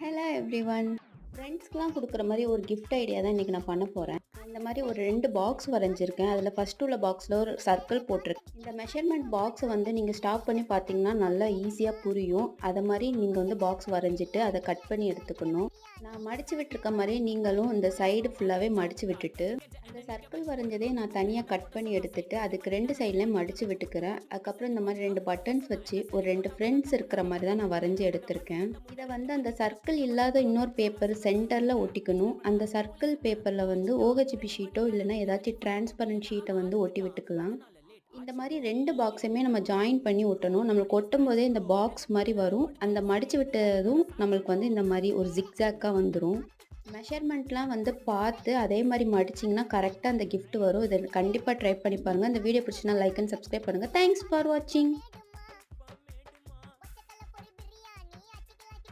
Hello everyone. ஃப்ரெண்ட்ஸ்க்குலாம் குடுக்குற மாரி ஒரு கிஃப்ட் ஐடியா தான் இன்னைக்கு நான் பண்ண போறேன். இந்த மாரி ஒரு 2 பாக்ஸ் வரைஞ்சிருக்கேன். அதில ஃபர்ஸ்ட் உள்ள பாக்ஸ்ல ஒரு சர்க்கிள் போட்டிருக்கேன். இந்த மெஷர்மென்ட் பாக்ஸ வந்து நீங்க ஸ்டாப் பண்ணி பார்த்தீங்கன்னா, நல்லா ஈஸியா புரியும். அத மாரி நீங்க வந்து பாக்ஸ் வரைஞ்சிட்டு, அத கட் பண்ணி எடுத்துக்கணும். நான் மடிச்சு விட்டுருக்க மாரி நீங்களும் இந்த சைடு ஃபுல்லாவே மடிச்சு விட்டுட்டு, அந்த சர்க்கிள் வரைஞ்சதே நான் தனியா கட் பண்ணி எடுத்துட்டு, அதுக்கு 2 சைட்லயும் மடிச்சு விட்டுக்கிறேன். அதுக்கப்புறம் இந்த மாரி 2 பட்டன்ஸ் வச்சு, ஒரு 2 ஃப்ரெண்ட்ஸ் இருக்கிற மாரி தான் நான் வரைஞ்சு எடுத்திருக்கேன். இத வந்து அந்த சர்க்கிள் இல்லாத இன்னொரு பேப்பர் சென்டர்ல ஒட்டிக்கணும். அந்த சர்க்கிள் பேப்பர்ல வந்து OHP ஷீட்டோ இல்லன்னா ஏதாச்சும் டிரான்ஸ்பரன்ட் ஷீட்ட வந்து ஒட்டி விட்டுக்கலாம். இந்த மாரி 2 பாக்ஸுமே நம்ம ஜாயின் பண்ணி ஒட்டணும். நம்மளுக்கு ஒட்டும்போதே இந்த பாக்ஸ் மாரி வரும். அந்த மடிச்சு விட்டதும் நம்மளுக்கு வந்து இந்த மாரி ஒரு ஜிக்ஸாக்கா வந்துரும். மெஷர்மென்ட்லாம் வந்து பார்த்து அதே மாரி மடிச்சீங்கன்னா கரெக்ட்டா அந்த கிஃப்ட் வரும். இத கண்டிப்பா ட்ரை பண்ணி பாருங்க. இந்த வீடியோ பிடிச்சுச்சுனா லைக் அண்ட் சப்ஸ்கிரைப் பண்ணுங்க. தேங்க்ஸ் ஃபார் வாட்சிங்.